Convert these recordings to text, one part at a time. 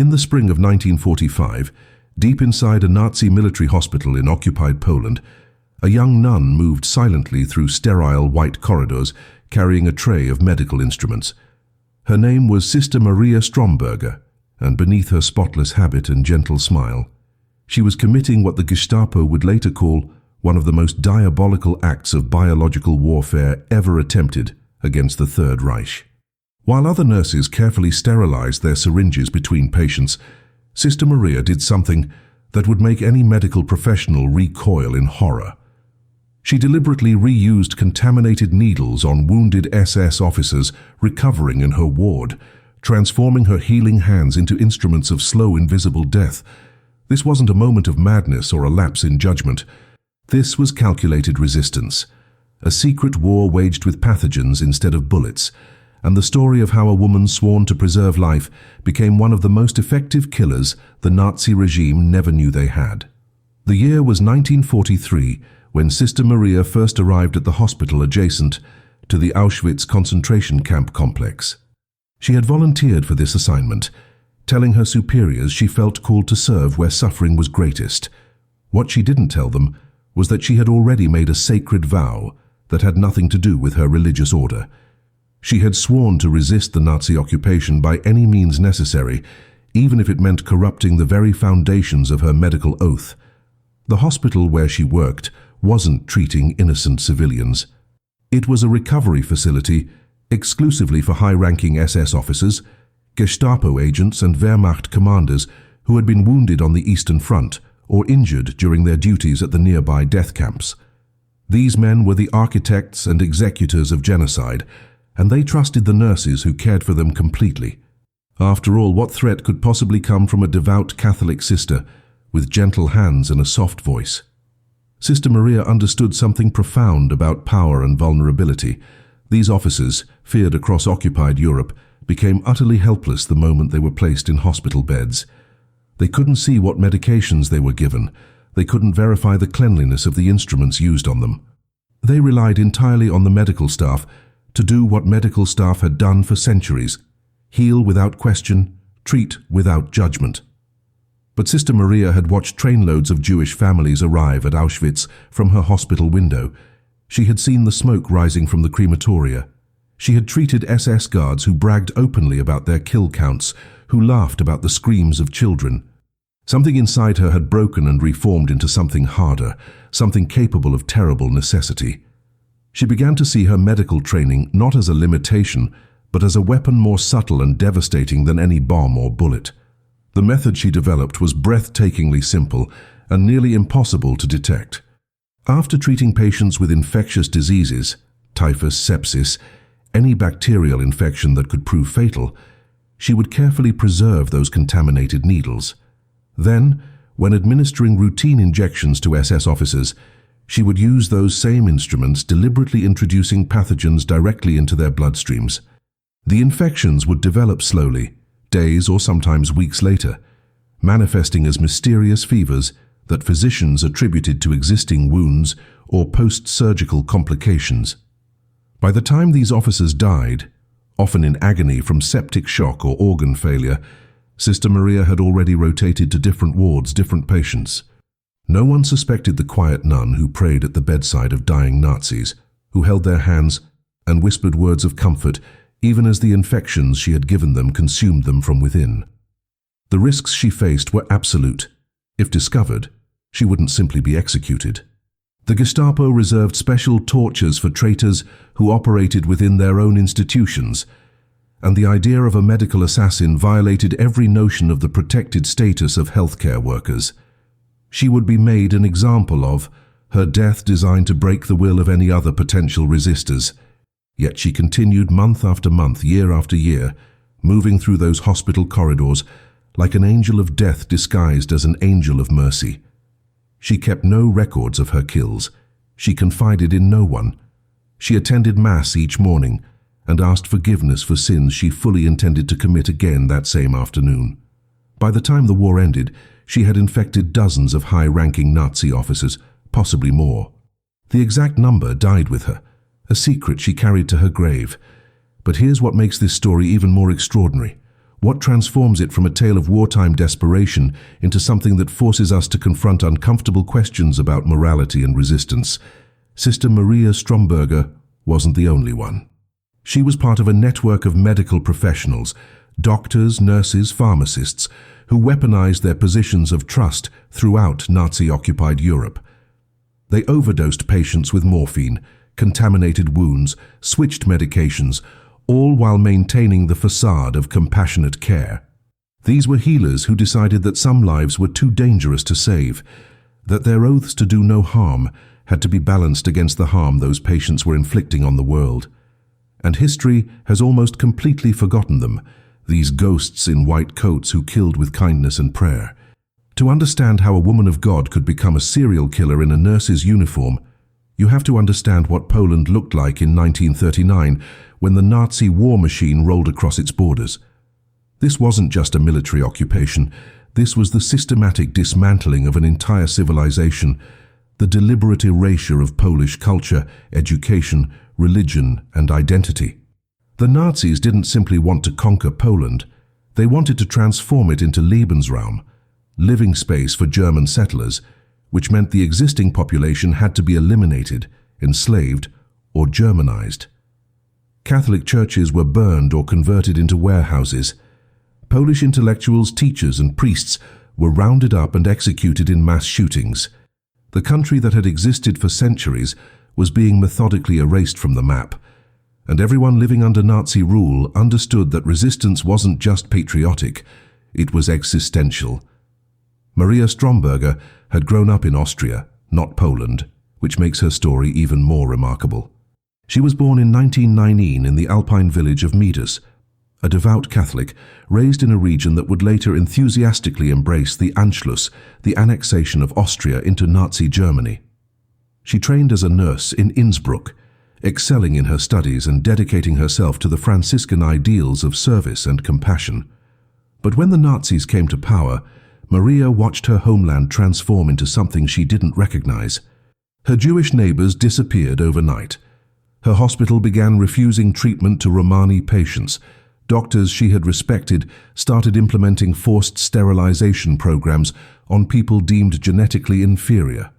In the spring of 1945, deep inside a Nazi military hospital in occupied Poland, a young nun moved silently through sterile white corridors carrying a tray of medical instruments. Her name was Sister Maria Stromberger, and beneath her spotless habit and gentle smile, she was committing what the Gestapo would later call one of the most diabolical acts of biological warfare ever attempted against the Third Reich. While other nurses carefully sterilized their syringes between patients, Sister Maria did something that would make any medical professional recoil in horror. She deliberately reused contaminated needles on wounded SS officers recovering in her ward, transforming her healing hands into instruments of slow, invisible death. This wasn't a moment of madness or a lapse in judgment. This was calculated resistance, a secret war waged with pathogens instead of bullets, and the story of how a woman sworn to preserve life became one of the most effective killers the Nazi regime never knew they had. The year was 1943, when Sister Maria first arrived at the hospital adjacent to the Auschwitz concentration camp complex. She had volunteered for this assignment, telling her superiors she felt called to serve where suffering was greatest. What she didn't tell them was that she had already made a sacred vow that had nothing to do with her religious order. She had sworn to resist the Nazi occupation by any means necessary, even if it meant corrupting the very foundations of her medical oath. The hospital where she worked wasn't treating innocent civilians. It was a recovery facility exclusively for high-ranking SS officers, Gestapo agents and Wehrmacht commanders who had been wounded on the Eastern Front or injured during their duties at the nearby death camps. These men were the architects and executors of genocide, and they trusted the nurses who cared for them completely. After all, what threat could possibly come from a devout Catholic sister with gentle hands and a soft voice? Sister Maria understood something profound about power and vulnerability. These officers, feared across occupied Europe, became utterly helpless the moment they were placed in hospital beds. They couldn't see what medications they were given. They couldn't verify the cleanliness of the instruments used on them. They relied entirely on the medical staff to do what medical staff had done for centuries: heal without question, treat without judgment. But Sister Maria had watched trainloads of Jewish families arrive at Auschwitz from her hospital window. She had seen the smoke rising from the crematoria. She had treated SS guards who bragged openly about their kill counts, who laughed about the screams of children. Something inside her had broken and reformed into something harder, something capable of terrible necessity. She began to see her medical training not as a limitation, but as a weapon more subtle and devastating than any bomb or bullet. The method she developed was breathtakingly simple and nearly impossible to detect. After treating patients with infectious diseases, typhus, sepsis, any bacterial infection that could prove fatal, she would carefully preserve those contaminated needles. Then, when administering routine injections to SS officers, she would use those same instruments, deliberately introducing pathogens directly into their bloodstreams. The infections would develop slowly, days or sometimes weeks later, manifesting as mysterious fevers that physicians attributed to existing wounds or post-surgical complications. By the time these officers died, often in agony from septic shock or organ failure, Sister Maria had already rotated to different wards, different patients. No one suspected the quiet nun who prayed at the bedside of dying Nazis, who held their hands and whispered words of comfort even as the infections she had given them consumed them from within. The risks she faced were absolute. If discovered, she wouldn't simply be executed. The Gestapo reserved special tortures for traitors who operated within their own institutions, and the idea of a medical assassin violated every notion of the protected status of healthcare workers. She would be made an example of, her death designed to break the will of any other potential resistors. Yet she continued month after month, year after year, moving through those hospital corridors like an angel of death disguised as an angel of mercy. She kept no records of her kills. She confided in no one. She attended Mass each morning and asked forgiveness for sins she fully intended to commit again that same afternoon. By the time the war ended, she had infected dozens of high-ranking Nazi officers, possibly more. The exact number died with her, a secret she carried to her grave. But here's what makes this story even more extraordinary. What transforms it from a tale of wartime desperation into something that forces us to confront uncomfortable questions about morality and resistance? Sister Maria Stromberger wasn't the only one. She was part of a network of medical professionals, doctors, nurses, pharmacists, who weaponized their positions of trust throughout Nazi-occupied Europe. They overdosed patients with morphine, contaminated wounds, switched medications, all while maintaining the facade of compassionate care. These were healers who decided that some lives were too dangerous to save, that their oaths to do no harm had to be balanced against the harm those patients were inflicting on the world. And history has almost completely forgotten them, these ghosts in white coats who killed with kindness and prayer. To understand how a woman of God could become a serial killer in a nurse's uniform, you have to understand what Poland looked like in 1939 when the Nazi war machine rolled across its borders. This wasn't just a military occupation. This was the systematic dismantling of an entire civilization, the deliberate erasure of Polish culture, education, religion, and identity. The Nazis didn't simply want to conquer Poland. They wanted to transform it into Lebensraum, living space for German settlers, which meant the existing population had to be eliminated, enslaved, or Germanized. Catholic churches were burned or converted into warehouses. Polish intellectuals, teachers, and priests were rounded up and executed in mass shootings. The country that had existed for centuries was being methodically erased from the map, and everyone living under Nazi rule understood that resistance wasn't just patriotic, it was existential. Maria Stromberger had grown up in Austria, not Poland, which makes her story even more remarkable. She was born in 1919 in the Alpine village of Midas, a devout Catholic raised in a region that would later enthusiastically embrace the Anschluss, the annexation of Austria into Nazi Germany. She trained as a nurse in Innsbruck, excelling in her studies and dedicating herself to the Franciscan ideals of service and compassion. But when the Nazis came to power, Maria watched her homeland transform into something she didn't recognize. Her Jewish neighbors disappeared overnight. Her hospital began refusing treatment to Romani patients. Doctors she had respected started implementing forced sterilization programs on people deemed genetically inferior.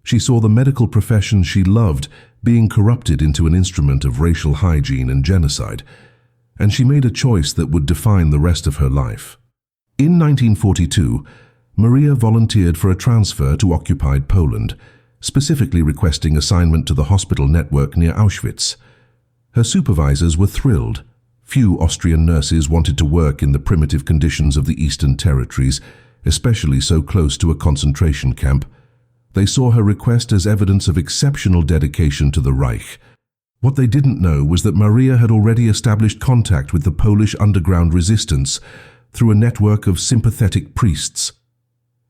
She saw the medical profession she loved being corrupted into an instrument of racial hygiene and genocide, and she made a choice that would define the rest of her life. In 1942, Maria volunteered for a transfer to occupied Poland, specifically requesting assignment to the hospital network near Auschwitz. Her supervisors were thrilled. Few Austrian nurses wanted to work in the primitive conditions of the Eastern Territories, especially so close to a concentration camp. They saw her request as evidence of exceptional dedication to the Reich. What they didn't know was that Maria had already established contact with the Polish underground resistance through a network of sympathetic priests.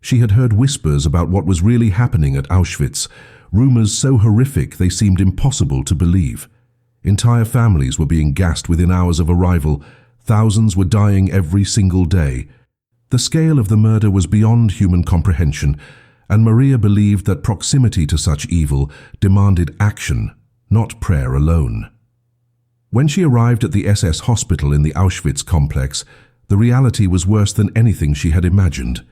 She had heard whispers about what was really happening at Auschwitz, rumors so horrific they seemed impossible to believe. Entire families were being gassed within hours of arrival. Thousands were dying every single day. The scale of the murder was beyond human comprehension, and Maria believed that proximity to such evil demanded action, not prayer alone. When she arrived at the SS hospital in the Auschwitz complex, the reality was worse than anything she had imagined.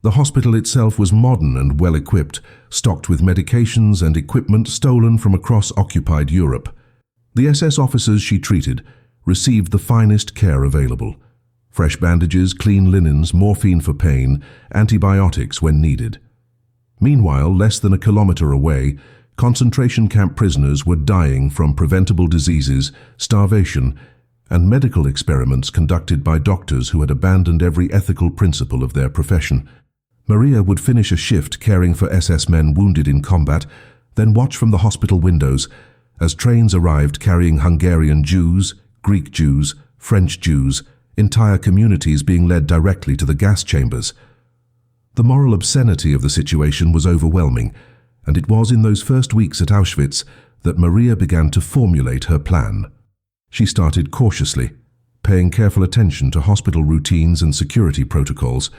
The hospital itself was modern and well-equipped, stocked with medications and equipment stolen from across occupied Europe. The SS officers she treated received the finest care available: fresh bandages, clean linens, morphine for pain, antibiotics when needed. Meanwhile, less than a kilometer away, concentration camp prisoners were dying from preventable diseases, starvation, and medical experiments conducted by doctors who had abandoned every ethical principle of their profession. Maria would finish a shift caring for SS men wounded in combat, then watch from the hospital windows as trains arrived carrying Hungarian Jews, Greek Jews, French Jews, entire communities being led directly to the gas chambers. The moral obscenity of the situation was overwhelming, and it was in those first weeks at Auschwitz that Maria began to formulate her plan. She started cautiously, paying careful attention to hospital routines and security protocols.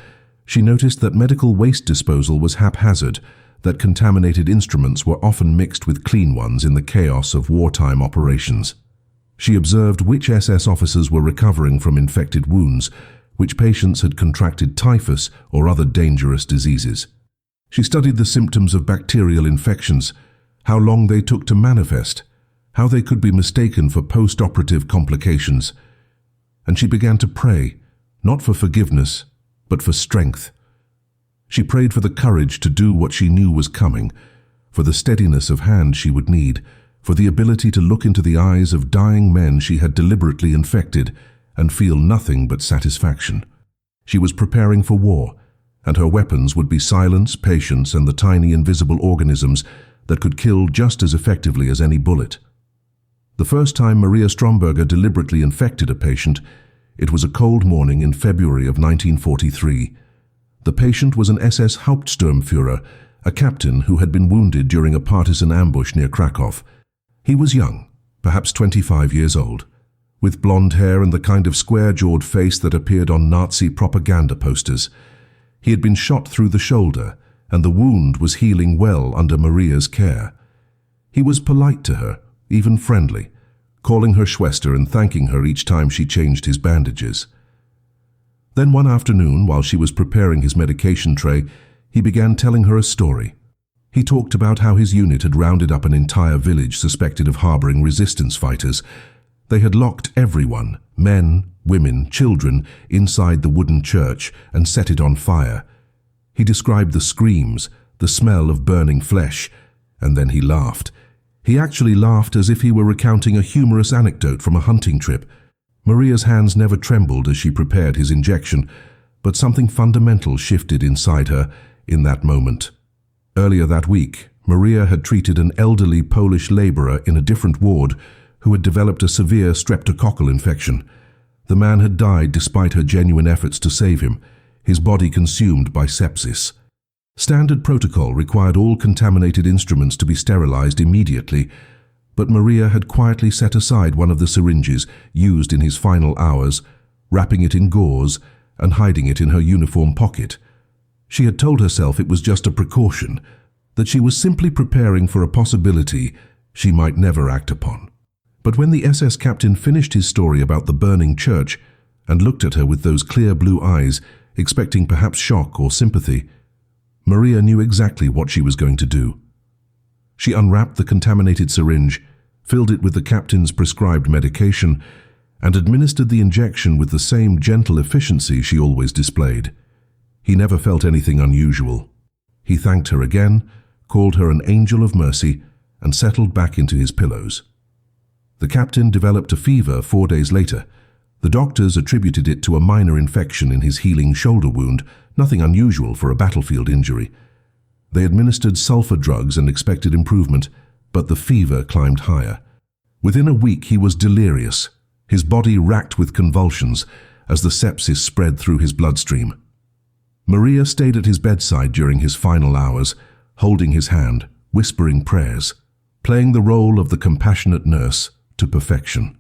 She noticed that medical waste disposal was haphazard, that contaminated instruments were often mixed with clean ones in the chaos of wartime operations. She observed which SS officers were recovering from infected wounds, which patients had contracted typhus or other dangerous diseases. She studied the symptoms of bacterial infections, how long they took to manifest, how they could be mistaken for post-operative complications. And she began to pray, not for forgiveness, but for strength. She prayed for the courage to do what she knew was coming, for the steadiness of hand she would need, for the ability to look into the eyes of dying men she had deliberately infected and feel nothing but satisfaction. She was preparing for war, and her weapons would be silence, patience, and the tiny invisible organisms that could kill just as effectively as any bullet. The first time Maria Stromberger deliberately infected a patient, it was a cold morning in February of 1943. The patient was an SS Hauptsturmführer, a captain who had been wounded during a partisan ambush near Krakow. He was young, perhaps 25 years old, with blonde hair and the kind of square-jawed face that appeared on Nazi propaganda posters. He had been shot through the shoulder, and the wound was healing well under Maria's care. He was polite to her, even friendly, calling her Schwester and thanking her each time she changed his bandages. Then one afternoon, while she was preparing his medication tray, he began telling her a story. He talked about how his unit had rounded up an entire village suspected of harboring resistance fighters. They had locked everyone, men, women, children, inside the wooden church and set it on fire. He described the screams, the smell of burning flesh, and then he laughed. He actually laughed as if he were recounting a humorous anecdote from a hunting trip. Maria's hands never trembled as she prepared his injection, but something fundamental shifted inside her in that moment. Earlier that week, Maria had treated an elderly Polish laborer in a different ward who had developed a severe streptococcal infection. The man had died despite her genuine efforts to save him, his body consumed by sepsis. Standard protocol required all contaminated instruments to be sterilized immediately, but Maria had quietly set aside one of the syringes used in his final hours, wrapping it in gauze and hiding it in her uniform pocket. She had told herself it was just a precaution, that she was simply preparing for a possibility she might never act upon. But when the SS captain finished his story about the burning church and looked at her with those clear blue eyes, expecting perhaps shock or sympathy, Maria knew exactly what she was going to do. She unwrapped the contaminated syringe, filled it with the captain's prescribed medication, and administered the injection with the same gentle efficiency she always displayed. He never felt anything unusual. He thanked her again, called her an angel of mercy, and settled back into his pillows. The captain developed a fever 4 days later. The doctors attributed it to a minor infection in his healing shoulder wound, nothing unusual for a battlefield injury. They administered sulfur drugs and expected improvement, but the fever climbed higher. Within a week he was delirious, his body racked with convulsions as the sepsis spread through his bloodstream. Maria stayed at his bedside during his final hours, holding his hand, whispering prayers, playing the role of the compassionate nurse to perfection.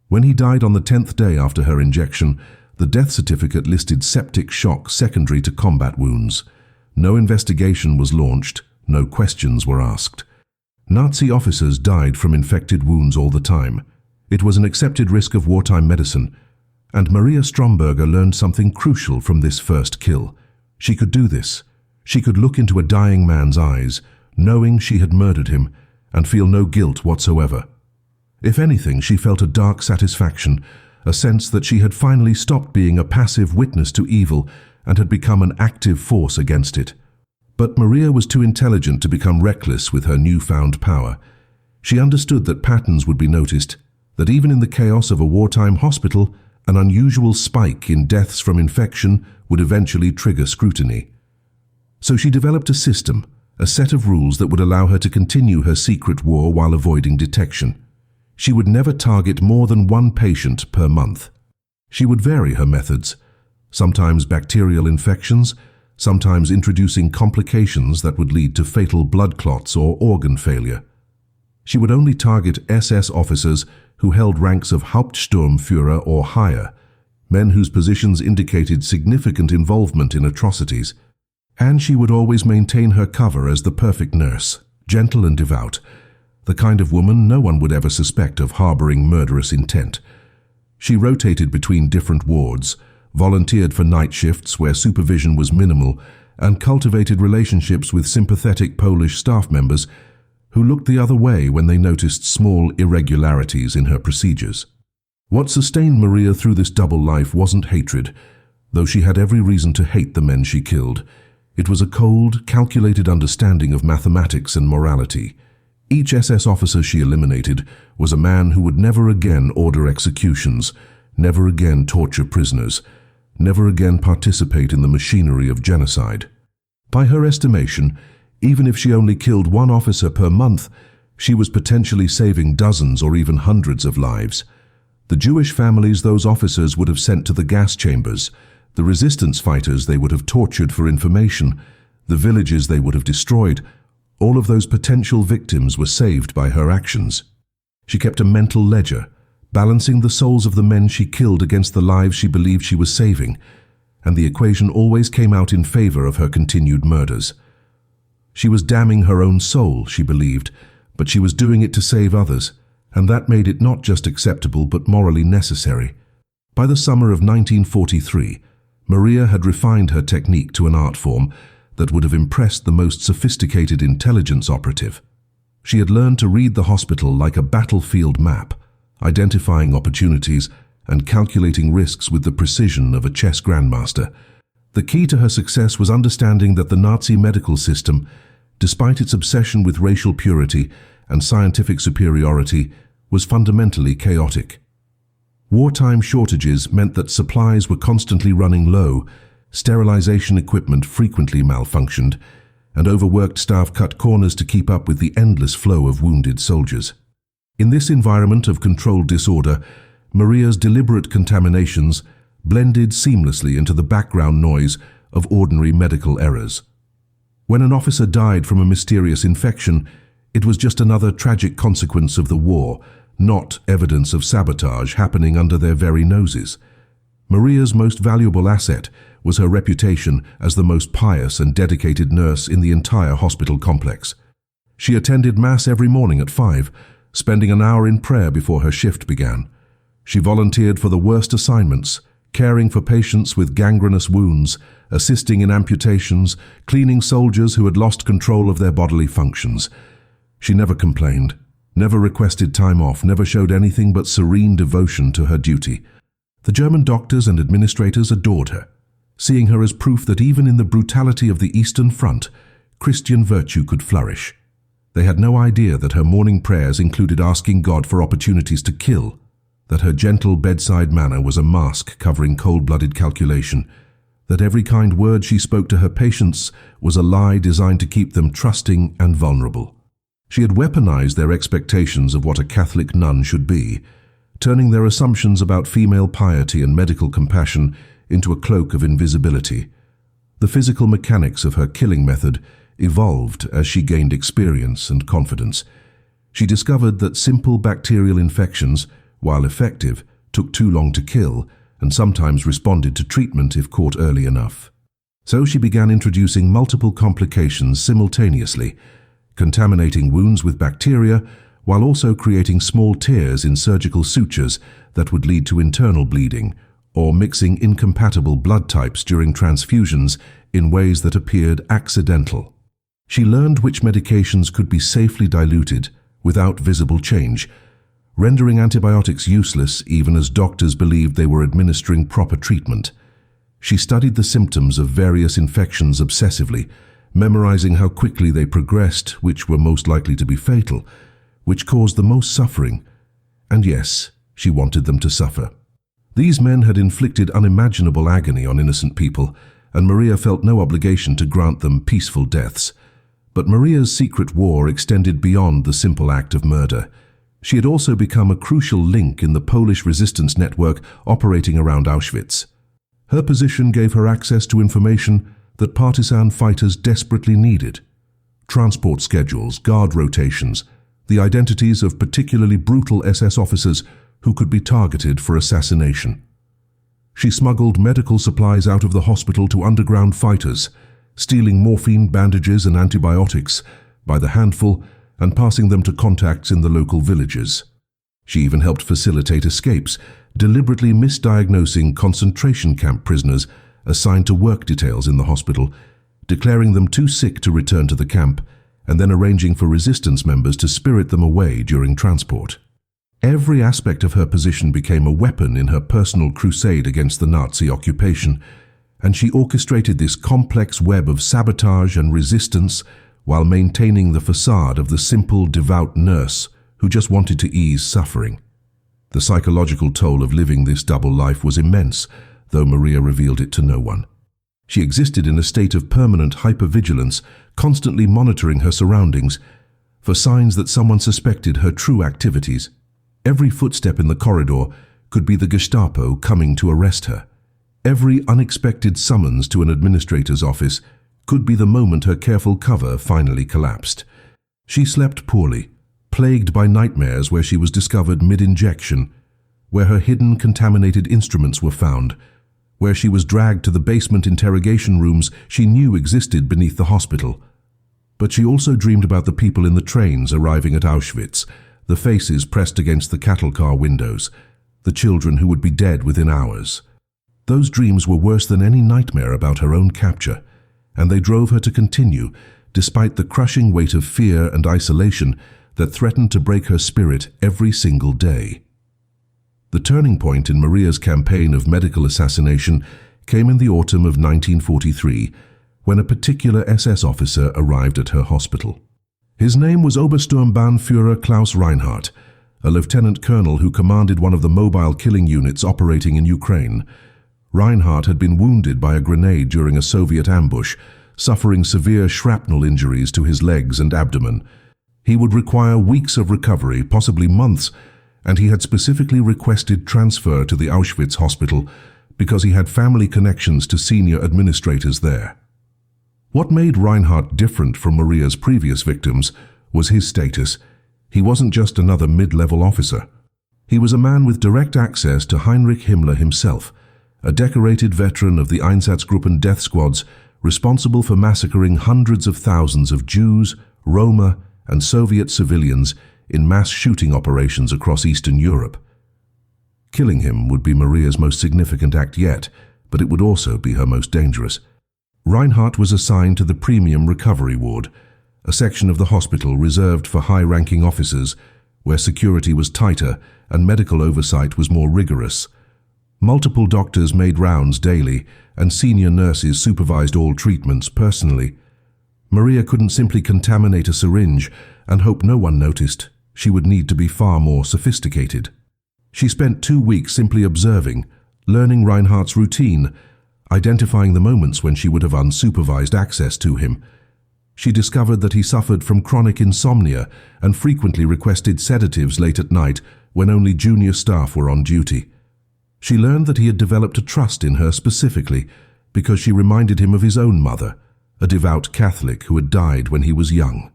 When he died on the 10th day after her injection, the death certificate listed septic shock secondary to combat wounds. No investigation was launched, no questions were asked. Nazi officers died from infected wounds all the time. It was an accepted risk of wartime medicine, and Maria Stromberger learned something crucial from this first kill. She could do this. She could look into a dying man's eyes, knowing she had murdered him, and feel no guilt whatsoever. If anything, she felt a dark satisfaction, a sense that she had finally stopped being a passive witness to evil and had become an active force against it. But Maria was too intelligent to become reckless with her newfound power. She understood that patterns would be noticed, that even in the chaos of a wartime hospital, an unusual spike in deaths from infection would eventually trigger scrutiny. So she developed a system, a set of rules that would allow her to continue her secret war while avoiding detection. She would never target more than one patient per month. She would vary her methods, sometimes bacterial infections, sometimes introducing complications that would lead to fatal blood clots or organ failure. She would only target SS officers who held ranks of Hauptsturmführer or higher, men whose positions indicated significant involvement in atrocities. And she would always maintain her cover as the perfect nurse, gentle and devout, the kind of woman no one would ever suspect of harboring murderous intent. She rotated between different wards, volunteered for night shifts where supervision was minimal, and cultivated relationships with sympathetic Polish staff members who looked the other way when they noticed small irregularities in her procedures. What sustained Maria through this double life wasn't hatred, though she had every reason to hate the men she killed. It was a cold, calculated understanding of mathematics and morality. Each SS officer she eliminated was a man who would never again order executions, never again torture prisoners, never again participate in the machinery of genocide. By her estimation, even if she only killed one officer per month, she was potentially saving dozens or even hundreds of lives. The Jewish families those officers would have sent to the gas chambers, the resistance fighters they would have tortured for information, the villages they would have destroyed, all of those potential victims were saved by her actions. She kept a mental ledger, balancing the souls of the men she killed against the lives she believed she was saving, and the equation always came out in favor of her continued murders. She was damning her own soul, she believed, but she was doing it to save others, and that made it not just acceptable but morally necessary. By the summer of 1943, Maria had refined her technique to an art form that would have impressed the most sophisticated intelligence operative. She had learned to read the hospital like a battlefield map, identifying opportunities and calculating risks with the precision of a chess grandmaster. The key to her success was understanding that the Nazi medical system, despite its obsession with racial purity and scientific superiority, was fundamentally chaotic. Wartime shortages meant that supplies were constantly running low, sterilization equipment frequently malfunctioned, and overworked staff cut corners to keep up with the endless flow of wounded soldiers. In this environment of controlled disorder, Maria's deliberate contaminations blended seamlessly into the background noise of ordinary medical errors. When an officer died from a mysterious infection, it was just another tragic consequence of the war, not evidence of sabotage happening under their very noses. Maria's most valuable asset was her reputation as the most pious and dedicated nurse in the entire hospital complex. She attended Mass every morning at 5, spending an hour in prayer before her shift began. She volunteered for the worst assignments, caring for patients with gangrenous wounds, assisting in amputations, cleaning soldiers who had lost control of their bodily functions. She never complained, never requested time off, never showed anything but serene devotion to her duty. The German doctors and administrators adored her, seeing her as proof that even in the brutality of the Eastern Front, Christian virtue could flourish. They had no idea that her morning prayers included asking God for opportunities to kill, that her gentle bedside manner was a mask covering cold-blooded calculation, that every kind word she spoke to her patients was a lie designed to keep them trusting and vulnerable. She had weaponized their expectations of what a Catholic nun should be, turning their assumptions about female piety and medical compassion into a cloak of invisibility. The physical mechanics of her killing method evolved as she gained experience and confidence. She discovered that simple bacterial infections, while effective, took too long to kill and sometimes responded to treatment if caught early enough. So she began introducing multiple complications simultaneously, contaminating wounds with bacteria while also creating small tears in surgical sutures that would lead to internal bleeding, or mixing incompatible blood types during transfusions in ways that appeared accidental. She learned which medications could be safely diluted without visible change, rendering antibiotics useless even as doctors believed they were administering proper treatment. She studied the symptoms of various infections obsessively, memorizing how quickly they progressed, which were most likely to be fatal, which caused the most suffering. And yes, she wanted them to suffer. These men had inflicted unimaginable agony on innocent people, and Maria felt no obligation to grant them peaceful deaths. But Maria's secret war extended beyond the simple act of murder. She had also become a crucial link in the Polish resistance network operating around Auschwitz. Her position gave her access to information that partisan fighters desperately needed: transport schedules, guard rotations, the identities of particularly brutal SS officers who could be targeted for assassination. She smuggled medical supplies out of the hospital to underground fighters, stealing morphine, bandages and antibiotics by the handful and passing them to contacts in the local villages. She even helped facilitate escapes, deliberately misdiagnosing concentration camp prisoners assigned to work details in the hospital, declaring them too sick to return to the camp, and then arranging for resistance members to spirit them away during transport. Every aspect of her position became a weapon in her personal crusade against the Nazi occupation, and she orchestrated this complex web of sabotage and resistance while maintaining the facade of the simple, devout nurse who just wanted to ease suffering. The psychological toll of living this double life was immense, though Maria revealed it to no one. She existed in a state of permanent hypervigilance, constantly monitoring her surroundings for signs that someone suspected her true activities. Every footstep in the corridor could be the Gestapo coming to arrest her. Every unexpected summons to an administrator's office could be the moment her careful cover finally collapsed. She slept poorly, plagued by nightmares where she was discovered mid-injection, where her hidden contaminated instruments were found, where she was dragged to the basement interrogation rooms she knew existed beneath the hospital. But she also dreamed about the people in the trains arriving at Auschwitz, the faces pressed against the cattle car windows, the children who would be dead within hours. Those dreams were worse than any nightmare about her own capture, and they drove her to continue, despite the crushing weight of fear and isolation that threatened to break her spirit every single day. The turning point in Maria's campaign of medical assassination came in the autumn of 1943, when a particular SS officer arrived at her hospital. His name was Obersturmbannführer Klaus Reinhardt, a lieutenant colonel who commanded one of the mobile killing units operating in Ukraine. Reinhardt had been wounded by a grenade during a Soviet ambush, suffering severe shrapnel injuries to his legs and abdomen. He would require weeks of recovery, possibly months, and he had specifically requested transfer to the Auschwitz hospital because he had family connections to senior administrators there. What made Reinhardt different from Maria's previous victims was his status. He wasn't just another mid-level officer. He was a man with direct access to Heinrich Himmler himself, a decorated veteran of the Einsatzgruppen death squads responsible for massacring hundreds of thousands of Jews, Roma, and Soviet civilians in mass shooting operations across Eastern Europe. Killing him would be Maria's most significant act yet, but it would also be her most dangerous. Reinhardt was assigned to the Premium Recovery Ward, a section of the hospital reserved for high-ranking officers, where security was tighter and medical oversight was more rigorous. Multiple doctors made rounds daily, and senior nurses supervised all treatments personally. Maria couldn't simply contaminate a syringe and hope no one noticed. She would need to be far more sophisticated. She spent 2 weeks simply observing, learning Reinhardt's routine, identifying the moments when she would have unsupervised access to him. She discovered that he suffered from chronic insomnia and frequently requested sedatives late at night when only junior staff were on duty. She learned that he had developed a trust in her specifically because she reminded him of his own mother, a devout Catholic who had died when he was young.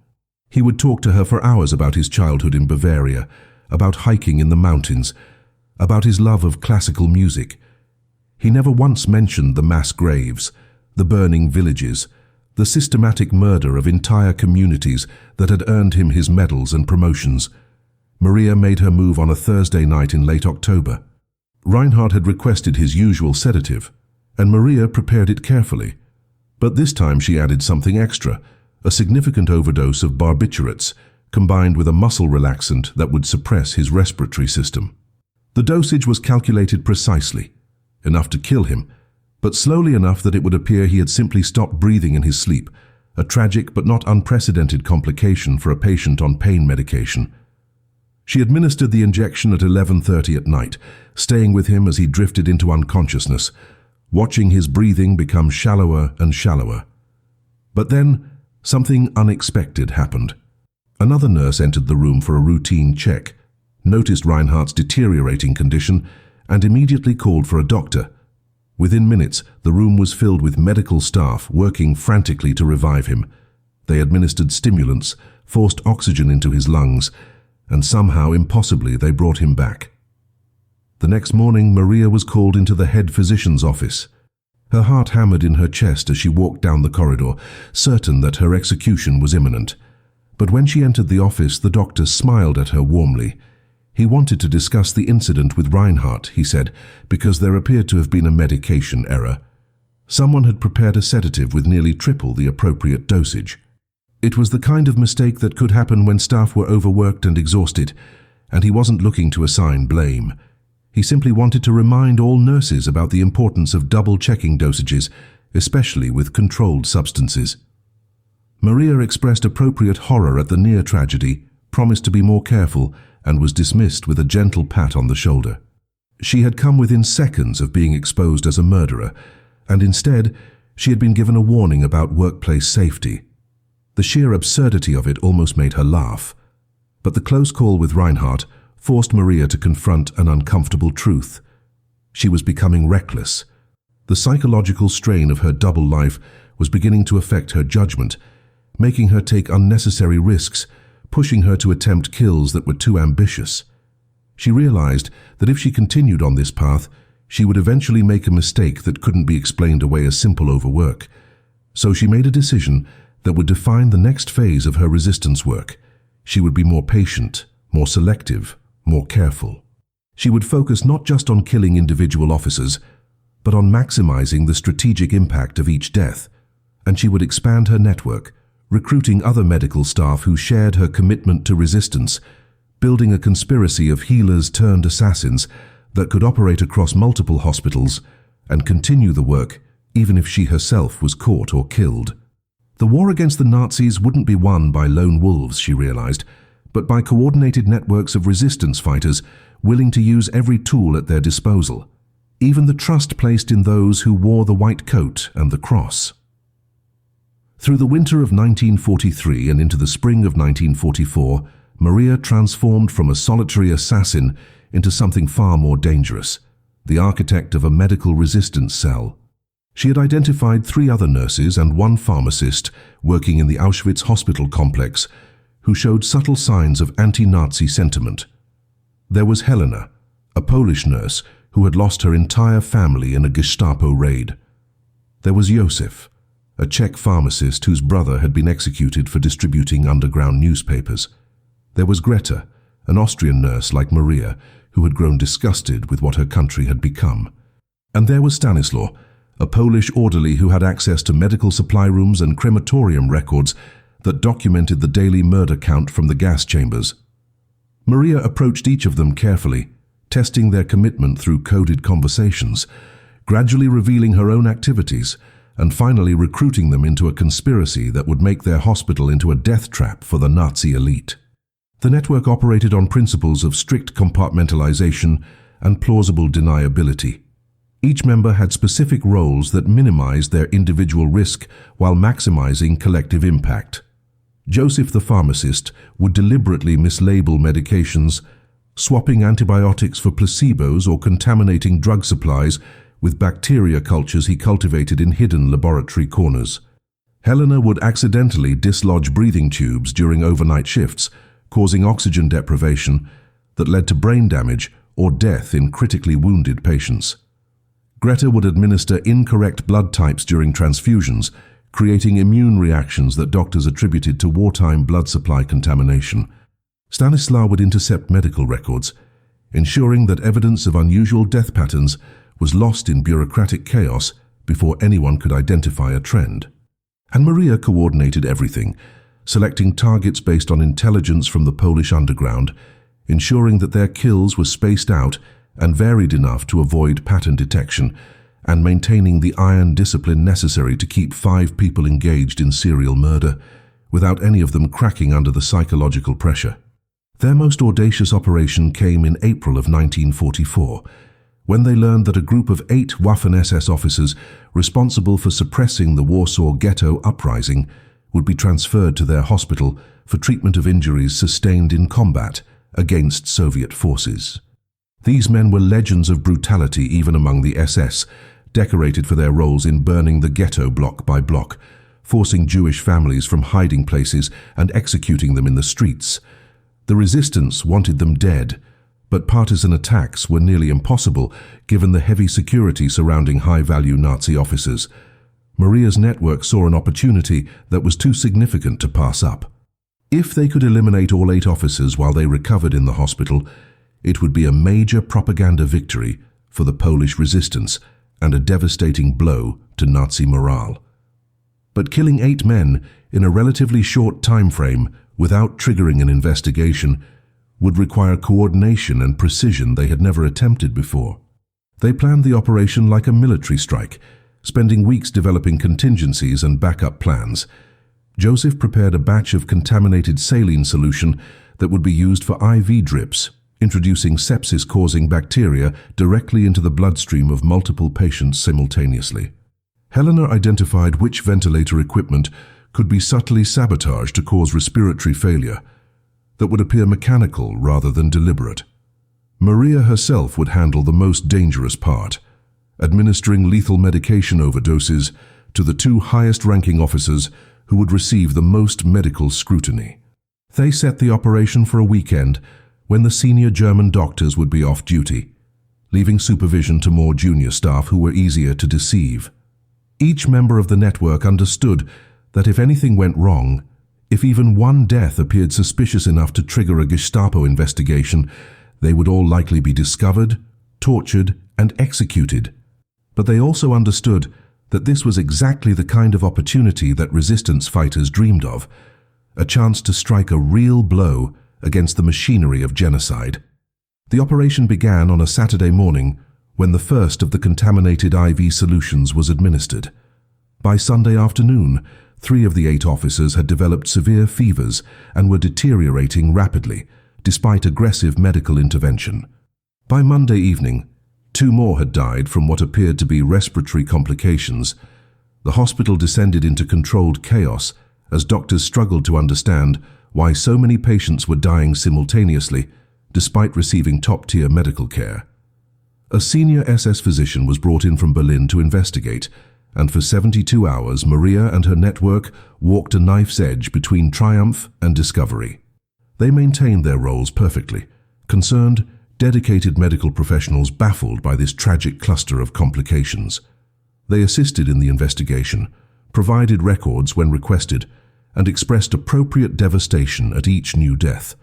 He would talk to her for hours about his childhood in Bavaria, about hiking in the mountains, about his love of classical music. He never once mentioned the mass graves, the burning villages, the systematic murder of entire communities that had earned him his medals and promotions. Maria made her move on a Thursday night in late October. Reinhardt had requested his usual sedative, and Maria prepared it carefully. But this time she added something extra, a significant overdose of barbiturates, combined with a muscle relaxant that would suppress his respiratory system. The dosage was calculated precisely, enough to kill him, but slowly enough that it would appear he had simply stopped breathing in his sleep, a tragic but not unprecedented complication for a patient on pain medication. She administered the injection at 11:30 at night, staying with him as he drifted into unconsciousness, watching his breathing become shallower and shallower. But then, something unexpected happened. Another nurse entered the room for a routine check, noticed Reinhardt's deteriorating condition, and immediately called for a doctor. Within minutes, the room was filled with medical staff working frantically to revive him. They administered stimulants, forced oxygen into his lungs, and somehow, impossibly, they brought him back. The next morning, Maria was called into the head physician's office. Her heart hammered in her chest as she walked down the corridor, certain that her execution was imminent. But when she entered the office, the doctor smiled at her warmly. He wanted to discuss the incident with Reinhardt, he said, because there appeared to have been a medication error. Someone had prepared a sedative with nearly triple the appropriate dosage. It was the kind of mistake that could happen when staff were overworked and exhausted, and he wasn't looking to assign blame. He simply wanted to remind all nurses about the importance of double-checking dosages, especially with controlled substances. Maria expressed appropriate horror at the near tragedy, promised to be more careful, and was dismissed with a gentle pat on the shoulder. She had come within seconds of being exposed as a murderer, and instead, she had been given a warning about workplace safety. The sheer absurdity of it almost made her laugh. But the close call with Reinhardt forced Maria to confront an uncomfortable truth. She was becoming reckless. The psychological strain of her double life was beginning to affect her judgment, making her take unnecessary risks, pushing her to attempt kills that were too ambitious. She realized that if she continued on this path, she would eventually make a mistake that couldn't be explained away as simple overwork. So she made a decision that would define the next phase of her resistance work. She would be more patient, more selective, more careful. She would focus not just on killing individual officers, but on maximizing the strategic impact of each death. And she would expand her network, recruiting other medical staff who shared her commitment to resistance, building a conspiracy of healers turned assassins that could operate across multiple hospitals and continue the work even if she herself was caught or killed. The war against the Nazis wouldn't be won by lone wolves, she realized, but by coordinated networks of resistance fighters willing to use every tool at their disposal, even the trust placed in those who wore the white coat and the cross. Through the winter of 1943 and into the spring of 1944, Maria transformed from a solitary assassin into something far more dangerous, the architect of a medical resistance cell. She had identified 3 other nurses and 1 pharmacist working in the Auschwitz hospital complex who showed subtle signs of anti-Nazi sentiment. There was Helena, a Polish nurse who had lost her entire family in a Gestapo raid. There was Josef, a Czech pharmacist whose brother had been executed for distributing underground newspapers. There was Greta, an Austrian nurse like Maria, who had grown disgusted with what her country had become. And there was Stanislaw, a Polish orderly who had access to medical supply rooms and crematorium records that documented the daily murder count from the gas chambers. Maria approached each of them carefully, testing their commitment through coded conversations, gradually revealing her own activities, and finally recruiting them into a conspiracy that would make their hospital into a death trap for the Nazi elite. The network operated on principles of strict compartmentalization and plausible deniability. Each member had specific roles that minimized their individual risk while maximizing collective impact. Joseph the pharmacist would deliberately mislabel medications, swapping antibiotics for placebos or contaminating drug supplies with bacteria cultures he cultivated in hidden laboratory corners. Helena would accidentally dislodge breathing tubes during overnight shifts, causing oxygen deprivation that led to brain damage or death in critically wounded patients. Greta would administer incorrect blood types during transfusions, creating immune reactions that doctors attributed to wartime blood supply contamination. Stanislaw would intercept medical records, ensuring that evidence of unusual death patterns was lost in bureaucratic chaos before anyone could identify a trend. And Maria coordinated everything, selecting targets based on intelligence from the Polish underground, ensuring that their kills were spaced out and varied enough to avoid pattern detection, and maintaining the iron discipline necessary to keep 5 people engaged in serial murder, without any of them cracking under the psychological pressure. Their most audacious operation came in April of 1944, when they learned that a group of 8 Waffen-SS officers responsible for suppressing the Warsaw Ghetto uprising would be transferred to their hospital for treatment of injuries sustained in combat against Soviet forces. These men were legends of brutality even among the SS, decorated for their roles in burning the ghetto block by block, forcing Jewish families from hiding places and executing them in the streets. The resistance wanted them dead, but partisan attacks were nearly impossible given the heavy security surrounding high-value Nazi officers. Maria's network saw an opportunity that was too significant to pass up. If they could eliminate all 8 officers while they recovered in the hospital, it would be a major propaganda victory for the Polish resistance and a devastating blow to Nazi morale. But killing 8 men in a relatively short time frame without triggering an investigation would require coordination and precision they had never attempted before. They planned the operation like a military strike, spending weeks developing contingencies and backup plans. Joseph prepared a batch of contaminated saline solution that would be used for IV drips, introducing sepsis-causing bacteria directly into the bloodstream of multiple patients simultaneously. Helena identified which ventilator equipment could be subtly sabotaged to cause respiratory failure that would appear mechanical rather than deliberate. Maria herself would handle the most dangerous part, administering lethal medication overdoses to the 2 highest-ranking officers who would receive the most medical scrutiny. They set the operation for a weekend when the senior German doctors would be off duty, leaving supervision to more junior staff who were easier to deceive. Each member of the network understood that if anything went wrong, if even one death appeared suspicious enough to trigger a Gestapo investigation, they would all likely be discovered, tortured, and executed. But they also understood that this was exactly the kind of opportunity that resistance fighters dreamed of, a chance to strike a real blow against the machinery of genocide. The operation began on a Saturday morning when the first of the contaminated IV solutions was administered. By Sunday afternoon, 3 of the 8 officers had developed severe fevers and were deteriorating rapidly, despite aggressive medical intervention. By Monday evening, 2 more had died from what appeared to be respiratory complications. The hospital descended into controlled chaos as doctors struggled to understand why so many patients were dying simultaneously, despite receiving top-tier medical care. A senior SS physician was brought in from Berlin to investigate, and for 72 hours Maria and her network walked a knife's edge between triumph and discovery. They maintained their roles perfectly, concerned, dedicated medical professionals baffled by this tragic cluster of complications. They assisted in the investigation, provided records when requested, and expressed appropriate devastation at each new death.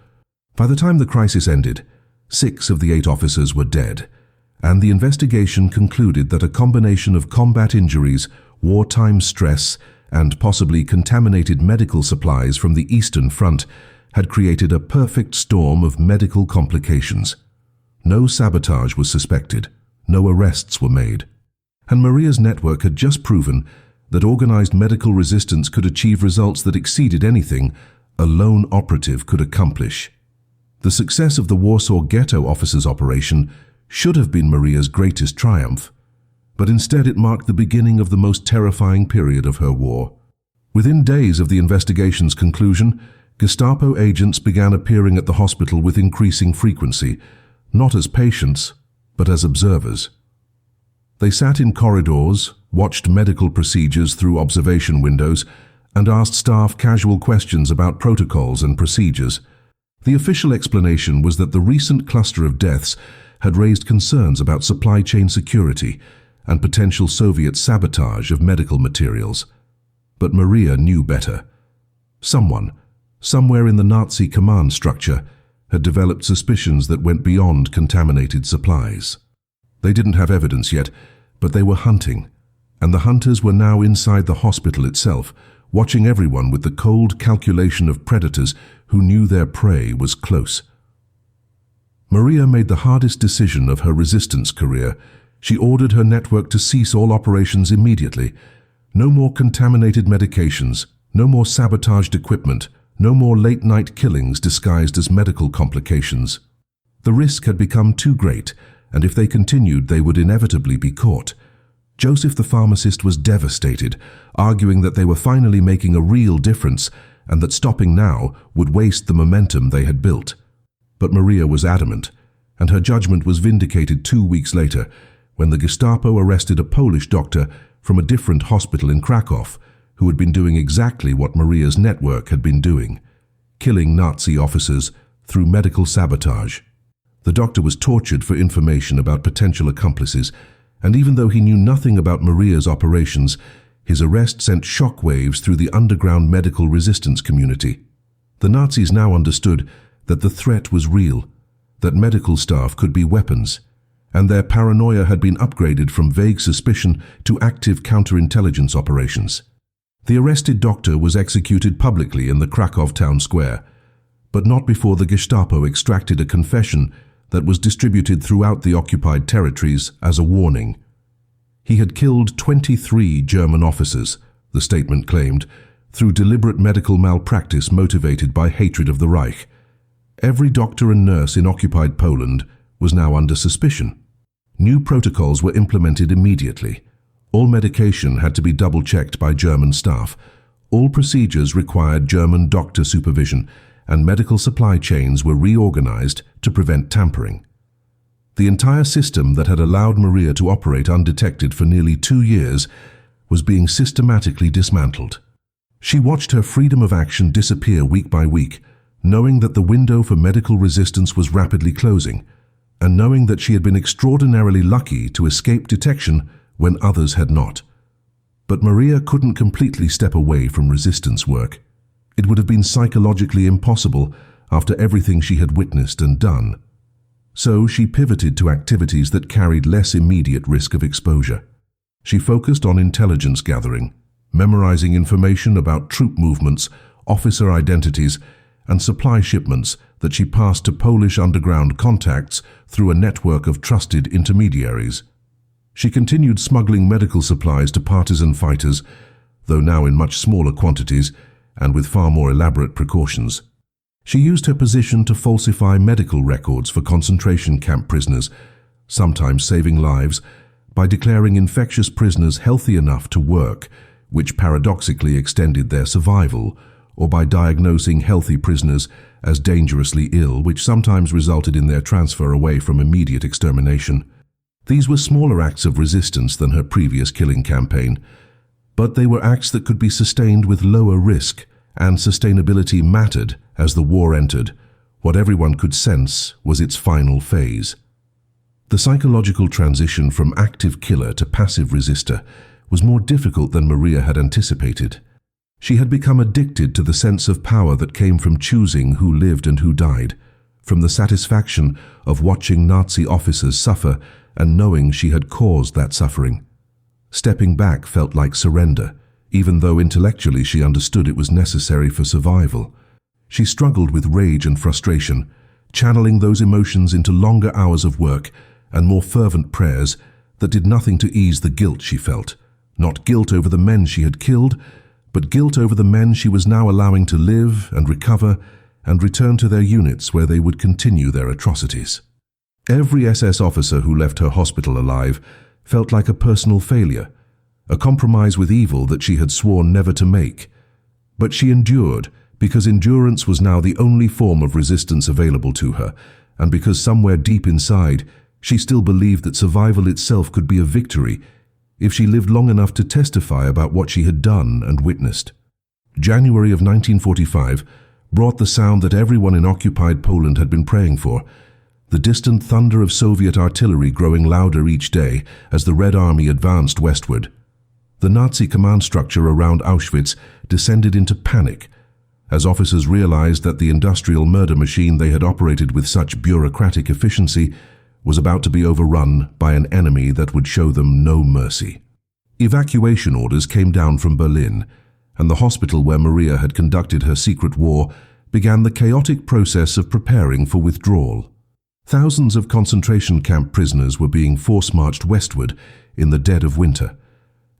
By the time the crisis ended, 6 of the 8 officers were dead, and the investigation concluded that a combination of combat injuries, wartime stress, and possibly contaminated medical supplies from the Eastern Front had created a perfect storm of medical complications. No sabotage was suspected, no arrests were made, and Maria's network had just proven that organized medical resistance could achieve results that exceeded anything a lone operative could accomplish. The success of the Warsaw Ghetto officers' operation should have been Maria's greatest triumph, but instead it marked the beginning of the most terrifying period of her war. Within days of the investigation's conclusion, Gestapo agents began appearing at the hospital with increasing frequency, not as patients, but as observers. They sat in corridors, watched medical procedures through observation windows, and asked staff casual questions about protocols and procedures. The official explanation was that the recent cluster of deaths had raised concerns about supply chain security and potential Soviet sabotage of medical materials. But Maria knew better. Someone, somewhere in the Nazi command structure, had developed suspicions that went beyond contaminated supplies. They didn't have evidence yet, but they were hunting, and the hunters were now inside the hospital itself, watching everyone with the cold calculation of predators who knew their prey was close. Maria made the hardest decision of her resistance career. She ordered her network to cease all operations immediately. No more contaminated medications, no more sabotaged equipment, no more late-night killings disguised as medical complications. The risk had become too great, and if they continued, they would inevitably be caught. Joseph the pharmacist was devastated, arguing that they were finally making a real difference and that stopping now would waste the momentum they had built. But Maria was adamant, and her judgment was vindicated 2 weeks later when the Gestapo arrested a Polish doctor from a different hospital in Krakow who had been doing exactly what Maria's network had been doing, killing Nazi officers through medical sabotage. The doctor was tortured for information about potential accomplices, and even though he knew nothing about Maria's operations, his arrest sent shockwaves through the underground medical resistance community. The Nazis now understood that the threat was real, that medical staff could be weapons, and their paranoia had been upgraded from vague suspicion to active counterintelligence operations. The arrested doctor was executed publicly in the Krakow town square, but not before the Gestapo extracted a confession that was distributed throughout the occupied territories as a warning. He had killed 23 German officers, the statement claimed, through deliberate medical malpractice motivated by hatred of the Reich. Every doctor and nurse in occupied Poland was now under suspicion. New protocols were implemented immediately. All medication had to be double-checked by German staff. All procedures required German doctor supervision, and medical supply chains were reorganized to prevent tampering. The entire system that had allowed Maria to operate undetected for nearly 2 years was being systematically dismantled. She watched her freedom of action disappear week by week, knowing that the window for medical resistance was rapidly closing, and knowing that she had been extraordinarily lucky to escape detection when others had not. But Maria couldn't completely step away from resistance work. It would have been psychologically impossible after everything she had witnessed and done. So she pivoted to activities that carried less immediate risk of exposure. She focused on intelligence gathering, memorizing information about troop movements, officer identities, and supply shipments that she passed to Polish underground contacts through a network of trusted intermediaries. She continued smuggling medical supplies to partisan fighters, though now in much smaller quantities and with far more elaborate precautions. She used her position to falsify medical records for concentration camp prisoners, sometimes saving lives, by declaring infectious prisoners healthy enough to work, which paradoxically extended their survival, or by diagnosing healthy prisoners as dangerously ill, which sometimes resulted in their transfer away from immediate extermination. These were smaller acts of resistance than her previous killing campaign, but they were acts that could be sustained with lower risk, and sustainability mattered as the war entered. What everyone could sense was its final phase. The psychological transition from active killer to passive resistor was more difficult than Maria had anticipated. She had become addicted to the sense of power that came from choosing who lived and who died, from the satisfaction of watching Nazi officers suffer and knowing she had caused that suffering. Stepping back felt like surrender, even though intellectually she understood it was necessary for survival. She struggled with rage and frustration, channeling those emotions into longer hours of work and more fervent prayers that did nothing to ease the guilt she felt. Not guilt over the men she had killed, but guilt over the men she was now allowing to live and recover and return to their units where they would continue their atrocities. Every SS officer who left her hospital alive felt like a personal failure, a compromise with evil that she had sworn never to make. But she endured because endurance was now the only form of resistance available to her, and because somewhere deep inside she still believed that survival itself could be a victory if she lived long enough to testify about what she had done and witnessed. January of 1945 brought the sound that everyone in occupied Poland had been praying for, the distant thunder of Soviet artillery growing louder each day as the Red Army advanced westward. The Nazi command structure around Auschwitz descended into panic as officers realized that the industrial murder machine they had operated with such bureaucratic efficiency was about to be overrun by an enemy that would show them no mercy. Evacuation orders came down from Berlin, and the hospital where Maria had conducted her secret war began the chaotic process of preparing for withdrawal. Thousands of concentration camp prisoners were being force-marched westward in the dead of winter,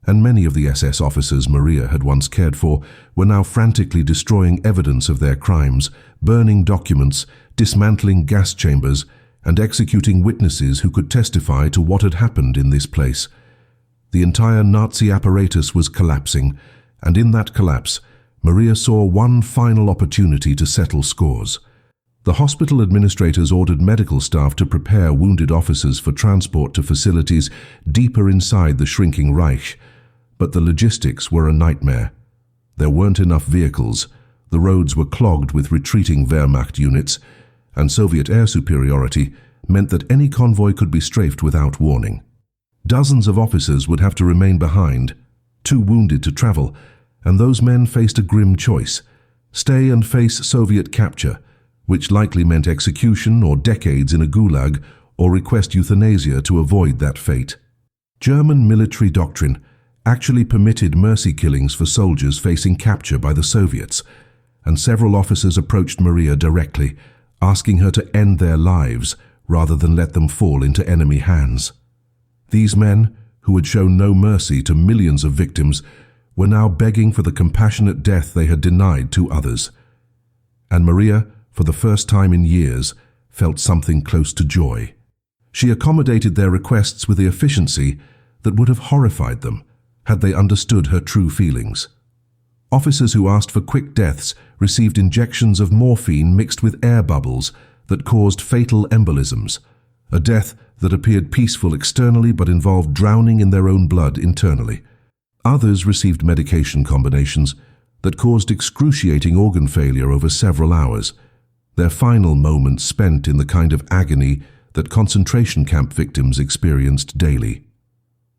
and many of the SS officers Maria had once cared for were now frantically destroying evidence of their crimes, burning documents, dismantling gas chambers, and executing witnesses who could testify to what had happened in this place. The entire Nazi apparatus was collapsing, and in that collapse, Maria saw one final opportunity to settle scores. The hospital administrators ordered medical staff to prepare wounded officers for transport to facilities deeper inside the shrinking Reich, but the logistics were a nightmare. There weren't enough vehicles, the roads were clogged with retreating Wehrmacht units, and Soviet air superiority meant that any convoy could be strafed without warning. Dozens of officers would have to remain behind, too wounded to travel, and those men faced a grim choice: Stay and face Soviet capture, which likely meant execution or decades in a gulag, or request euthanasia to avoid that fate. German military doctrine actually permitted mercy killings for soldiers facing capture by the Soviets, and several officers approached Maria directly, asking her to end their lives rather than let them fall into enemy hands. These men, who had shown no mercy to millions of victims, were now begging for the compassionate death they had denied to others. And Maria, for the first time in years, felt something close to joy. She accommodated their requests with the efficiency that would have horrified them had they understood her true feelings. Officers who asked for quick deaths received injections of morphine mixed with air bubbles that caused fatal embolisms, a death that appeared peaceful externally but involved drowning in their own blood internally. Others received medication combinations that caused excruciating organ failure over several hours, their final moments spent in the kind of agony that concentration camp victims experienced daily.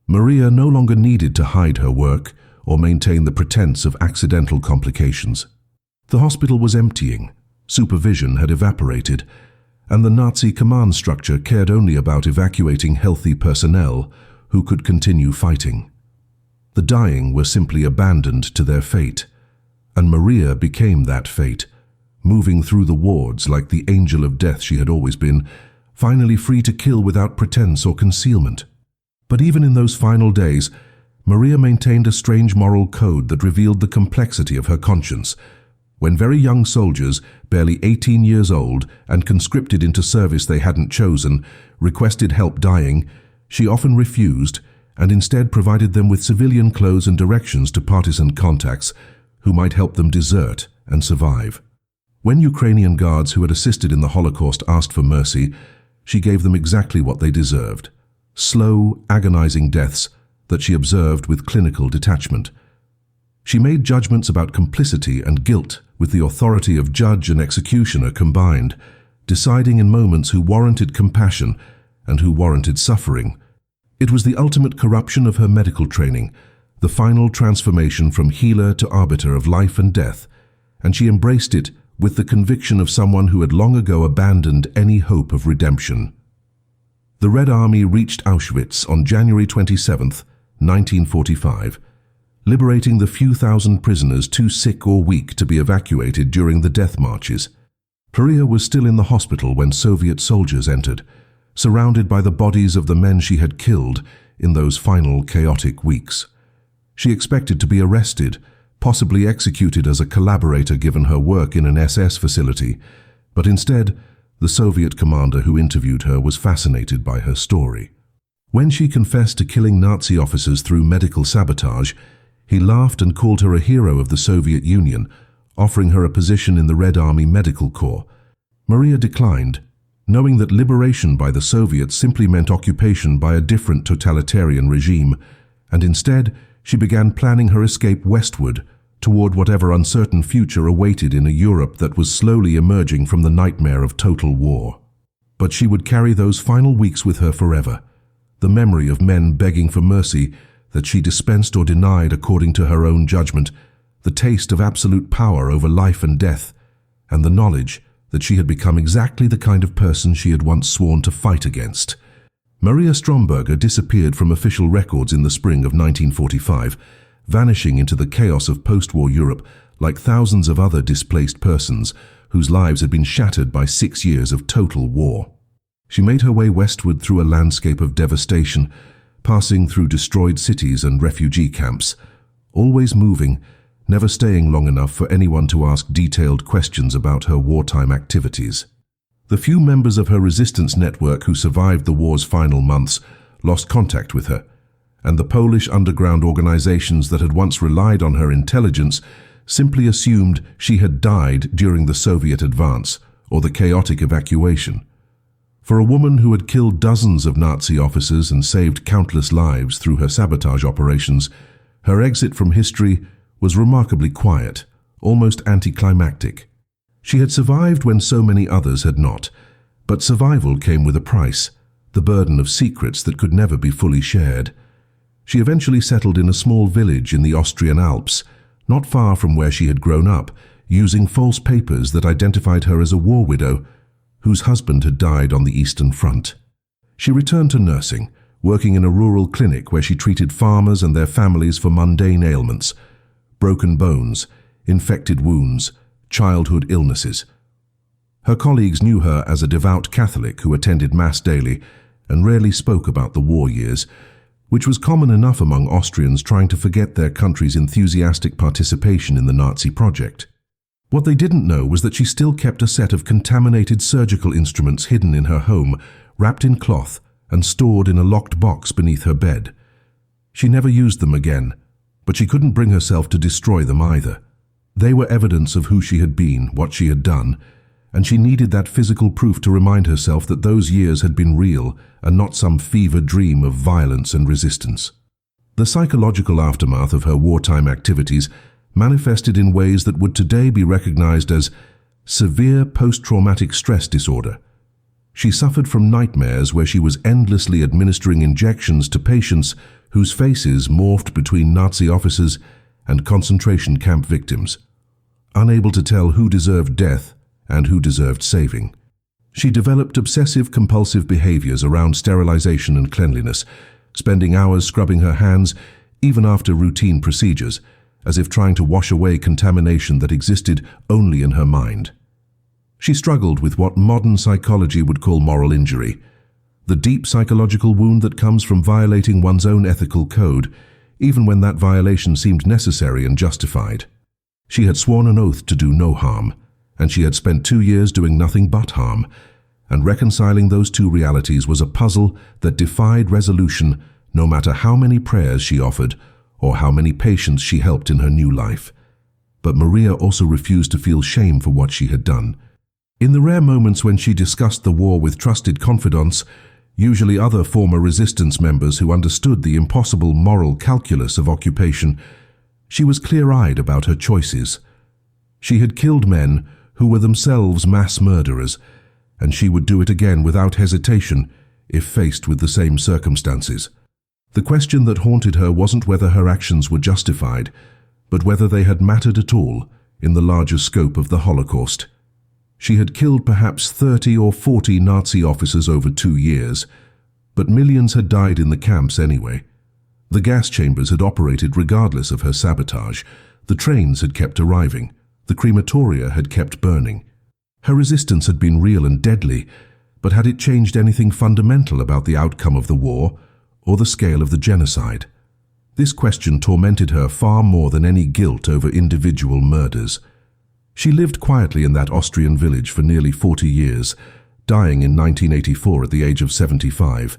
Maria no longer needed to hide her work or maintain the pretense of accidental complications. The hospital was emptying, supervision had evaporated, and the Nazi command structure cared only about evacuating healthy personnel who could continue fighting. The dying were simply abandoned to their fate, and Maria became that fate, moving through the wards like the angel of death she had always been, finally free to kill without pretense or concealment. But even in those final days, Maria maintained a strange moral code that revealed the complexity of her conscience. When very young soldiers, barely 18 years old and conscripted into service they hadn't chosen, requested help dying, she often refused and instead provided them with civilian clothes and directions to partisan contacts who might help them desert and survive. When Ukrainian guards who had assisted in the Holocaust asked for mercy, she gave them exactly what they deserved: slow, agonizing deaths that she observed with clinical detachment. She made judgments about complicity and guilt with the authority of judge and executioner combined, deciding in moments who warranted compassion and who warranted suffering. It was the ultimate corruption of her medical training, the final transformation from healer to arbiter of life and death, and she embraced it with the conviction of someone who had long ago abandoned any hope of redemption. The Red Army reached Auschwitz on January 27, 1945, liberating the few thousand prisoners too sick or weak to be evacuated during the death marches. Maria was still in the hospital when Soviet soldiers entered, surrounded by the bodies of the men she had killed in those final chaotic weeks. She expected to be arrested, possibly executed as a collaborator given her work in an SS facility, but instead, the Soviet commander who interviewed her was fascinated by her story. When she confessed to killing Nazi officers through medical sabotage, he laughed and called her a hero of the Soviet Union, offering her a position in the Red Army Medical Corps. Maria declined, knowing that liberation by the Soviets simply meant occupation by a different totalitarian regime, and instead she began planning her escape westward toward whatever uncertain future awaited in a Europe that was slowly emerging from the nightmare of total war. But she would carry those final weeks with her forever, the memory of men begging for mercy that she dispensed or denied according to her own judgment, the taste of absolute power over life and death, and the knowledge that she had become exactly the kind of person she had once sworn to fight against. Maria Stromberger disappeared from official records in the spring of 1945, vanishing into the chaos of post-war Europe like thousands of other displaced persons whose lives had been shattered by 6 years of total war. She made her way westward through a landscape of devastation, passing through destroyed cities and refugee camps, always moving, never staying long enough for anyone to ask detailed questions about her wartime activities. The few members of her resistance network who survived the war's final months lost contact with her, and the Polish underground organizations that had once relied on her intelligence simply assumed she had died during the Soviet advance or the chaotic evacuation. For a woman who had killed dozens of Nazi officers and saved countless lives through her sabotage operations, her exit from history was remarkably quiet, almost anticlimactic. She had survived when so many others had not, but survival came with a price, the burden of secrets that could never be fully shared. She eventually settled in a small village in the Austrian Alps, not far from where she had grown up, using false papers that identified her as a war widow whose husband had died on the Eastern Front. She returned to nursing, working in a rural clinic where she treated farmers and their families for mundane ailments, broken bones, infected wounds, childhood illnesses. Her colleagues knew her as a devout Catholic who attended Mass daily and rarely spoke about the war years, which was common enough among Austrians trying to forget their country's enthusiastic participation in the Nazi project. What they didn't know was that she still kept a set of contaminated surgical instruments hidden in her home, wrapped in cloth and stored in a locked box beneath her bed. She never used them again, but she couldn't bring herself to destroy them either. They were evidence of who she had been, what she had done, and she needed that physical proof to remind herself that those years had been real and not some fever dream of violence and resistance. The psychological aftermath of her wartime activities manifested in ways that would today be recognized as severe post-traumatic stress disorder. She suffered from nightmares where she was endlessly administering injections to patients whose faces morphed between Nazi officers and concentration camp victims, unable to tell who deserved death and who deserved saving. She developed obsessive-compulsive behaviors around sterilization and cleanliness, spending hours scrubbing her hands even after routine procedures, as if trying to wash away contamination that existed only in her mind. She struggled with what modern psychology would call moral injury, the deep psychological wound that comes from violating one's own ethical code, even when that violation seemed necessary and justified. She had sworn an oath to do no harm, and she had spent 2 years doing nothing but harm, and reconciling those two realities was a puzzle that defied resolution no matter how many prayers she offered or how many patients she helped in her new life. But Maria also refused to feel shame for what she had done. In the rare moments when she discussed the war with trusted confidants, usually other former resistance members who understood the impossible moral calculus of occupation, she was clear-eyed about her choices. She had killed men who were themselves mass murderers, and she would do it again without hesitation if faced with the same circumstances. The question that haunted her wasn't whether her actions were justified, but whether they had mattered at all in the larger scope of the Holocaust. She had killed perhaps 30 or 40 Nazi officers over 2 years, but millions had died in the camps anyway. The gas chambers had operated regardless of her sabotage. The trains had kept arriving. The crematoria had kept burning. Her resistance had been real and deadly, but had it changed anything fundamental about the outcome of the war or the scale of the genocide? This question tormented her far more than any guilt over individual murders. She lived quietly in that Austrian village for nearly 40 years, dying in 1984 at the age of 75.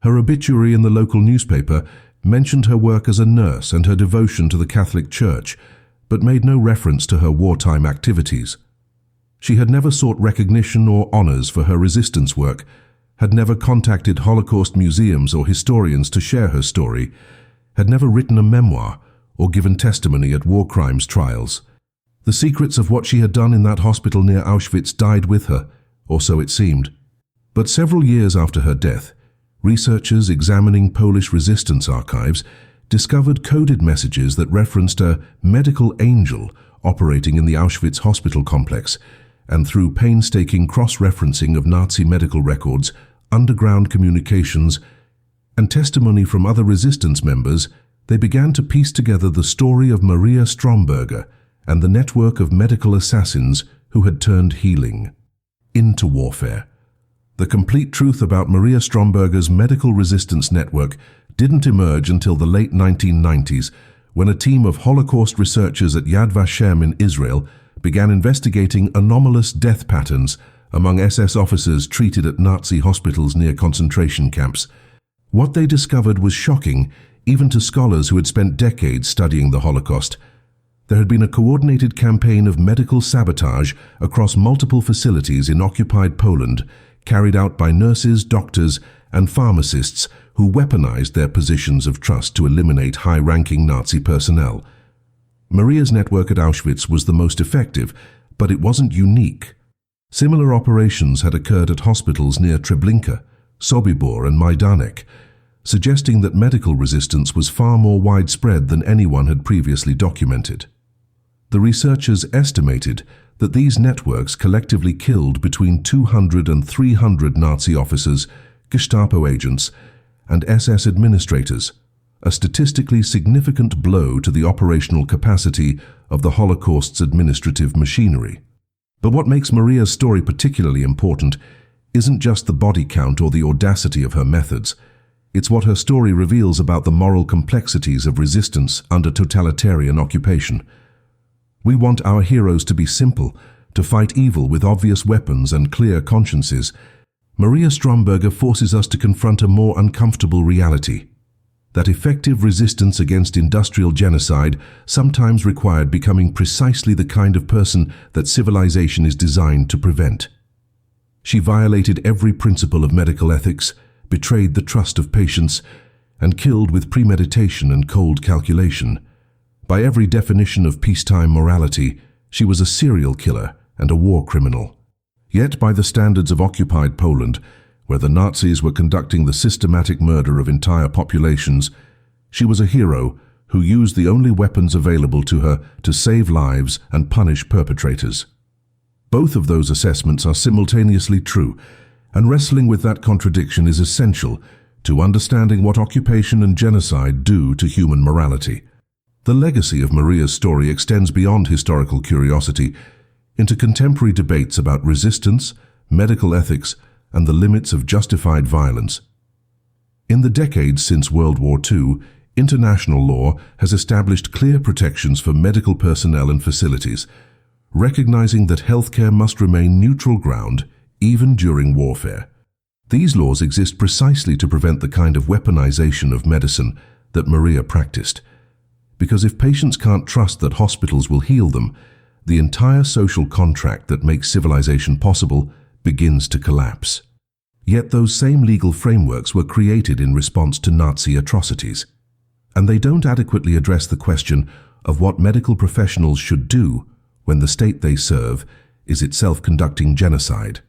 Her obituary in the local newspaper mentioned her work as a nurse and her devotion to the Catholic Church, but made no reference to her wartime activities. She had never sought recognition or honors for her resistance work, had never contacted Holocaust museums or historians to share her story, had never written a memoir or given testimony at war crimes trials. The secrets of what she had done in that hospital near Auschwitz died with her, or so it seemed. But several years after her death, researchers examining Polish resistance archives discovered coded messages that referenced a medical angel operating in the Auschwitz hospital complex, and through painstaking cross-referencing of Nazi medical records, underground communications, and testimony from other resistance members, they began to piece together the story of Maria Stromberger and the network of medical assassins who had turned healing into warfare. The complete truth about Maria Stromberger's medical resistance network didn't emerge until the late 1990s, when a team of Holocaust researchers at Yad Vashem in Israel began investigating anomalous death patterns among SS officers treated at Nazi hospitals near concentration camps. What they discovered was shocking, even to scholars who had spent decades studying the Holocaust. There had been a coordinated campaign of medical sabotage across multiple facilities in occupied Poland, carried out by nurses, doctors, and pharmacists who weaponized their positions of trust to eliminate high-ranking Nazi personnel. Maria's network at Auschwitz was the most effective, but it wasn't unique. Similar operations had occurred at hospitals near Treblinka, Sobibor, and Majdanek, suggesting that medical resistance was far more widespread than anyone had previously documented. The researchers estimated that these networks collectively killed between 200 and 300 Nazi officers, Gestapo agents, and SS administrators, a statistically significant blow to the operational capacity of the Holocaust's administrative machinery. But what makes Maria's story particularly important isn't just the body count or the audacity of her methods. It's what her story reveals about the moral complexities of resistance under totalitarian occupation. We want our heroes to be simple, to fight evil with obvious weapons and clear consciences. Maria Stromberger forces us to confront a more uncomfortable reality, that effective resistance against industrial genocide sometimes required becoming precisely the kind of person that civilization is designed to prevent. She violated every principle of medical ethics, betrayed the trust of patients, and killed with premeditation and cold calculation. By every definition of peacetime morality, she was a serial killer and a war criminal. Yet by the standards of occupied Poland, where the Nazis were conducting the systematic murder of entire populations, she was a hero who used the only weapons available to her to save lives and punish perpetrators. Both of those assessments are simultaneously true, and wrestling with that contradiction is essential to understanding what occupation and genocide do to human morality. The legacy of Maria's story extends beyond historical curiosity into contemporary debates about resistance, medical ethics, and the limits of justified violence. In the decades since World War II, international law has established clear protections for medical personnel and facilities, recognizing that healthcare must remain neutral ground even during warfare. These laws exist precisely to prevent the kind of weaponization of medicine that Maria practiced. Because if patients can't trust that hospitals will heal them, the entire social contract that makes civilization possible begins to collapse. Yet those same legal frameworks were created in response to Nazi atrocities, and they don't adequately address the question of what medical professionals should do when the state they serve is itself conducting genocide.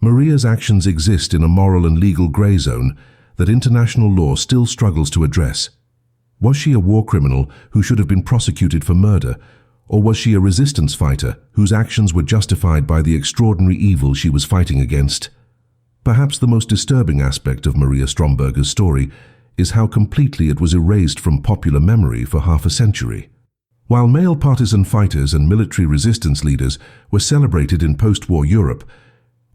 Maria's actions exist in a moral and legal gray zone that international law still struggles to address. Was she a war criminal who should have been prosecuted for murder, or was she a resistance fighter whose actions were justified by the extraordinary evil she was fighting against? Perhaps the most disturbing aspect of Maria Stromberger's story is how completely it was erased from popular memory for half a century. While male partisan fighters and military resistance leaders were celebrated in post-war Europe,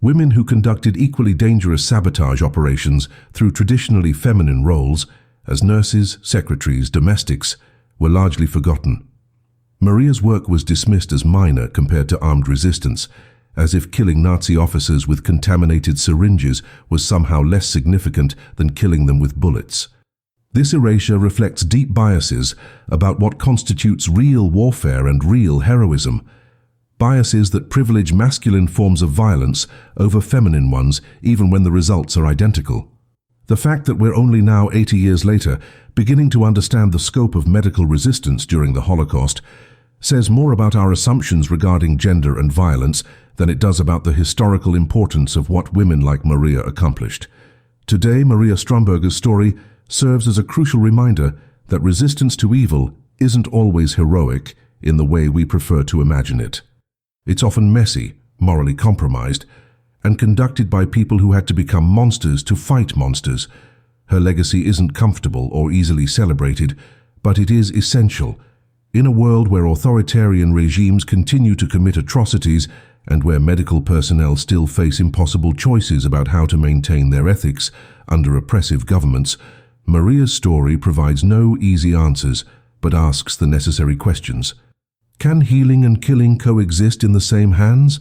women who conducted equally dangerous sabotage operations through traditionally feminine roles, as nurses, secretaries, domestics, were largely forgotten. Maria's work was dismissed as minor compared to armed resistance, as if killing Nazi officers with contaminated syringes was somehow less significant than killing them with bullets. This erasure reflects deep biases about what constitutes real warfare and real heroism, biases that privilege masculine forms of violence over feminine ones even when the results are identical. The fact that we're only now 80 years later beginning to understand the scope of medical resistance during the Holocaust says more about our assumptions regarding gender and violence than it does about the historical importance of what women like Maria accomplished. Today, Maria Stromberger's story serves as a crucial reminder that resistance to evil isn't always heroic in the way we prefer to imagine it. It's often messy, morally compromised, and conducted by people who had to become monsters to fight monsters. Her legacy isn't comfortable or easily celebrated, but it is essential. In a world where authoritarian regimes continue to commit atrocities and where medical personnel still face impossible choices about how to maintain their ethics under oppressive governments, Maria's story provides no easy answers, but asks the necessary questions. Can healing and killing coexist in the same hands?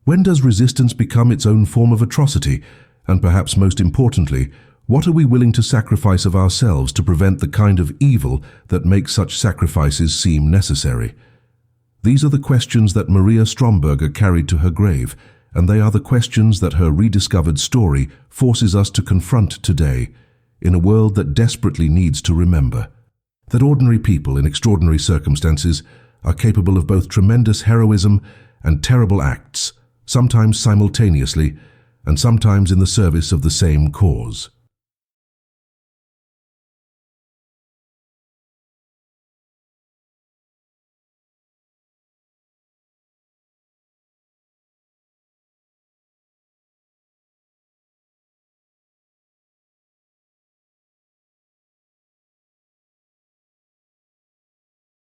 When does resistance become its own form of atrocity? And perhaps most importantly, what are we willing to sacrifice of ourselves to prevent the kind of evil that makes such sacrifices seem necessary? These are the questions that Maria Stromberger carried to her grave, and they are the questions that her rediscovered story forces us to confront today, in a world that desperately needs to remember that ordinary people in extraordinary circumstances are capable of both tremendous heroism and terrible acts, sometimes simultaneously, and sometimes in the service of the same cause.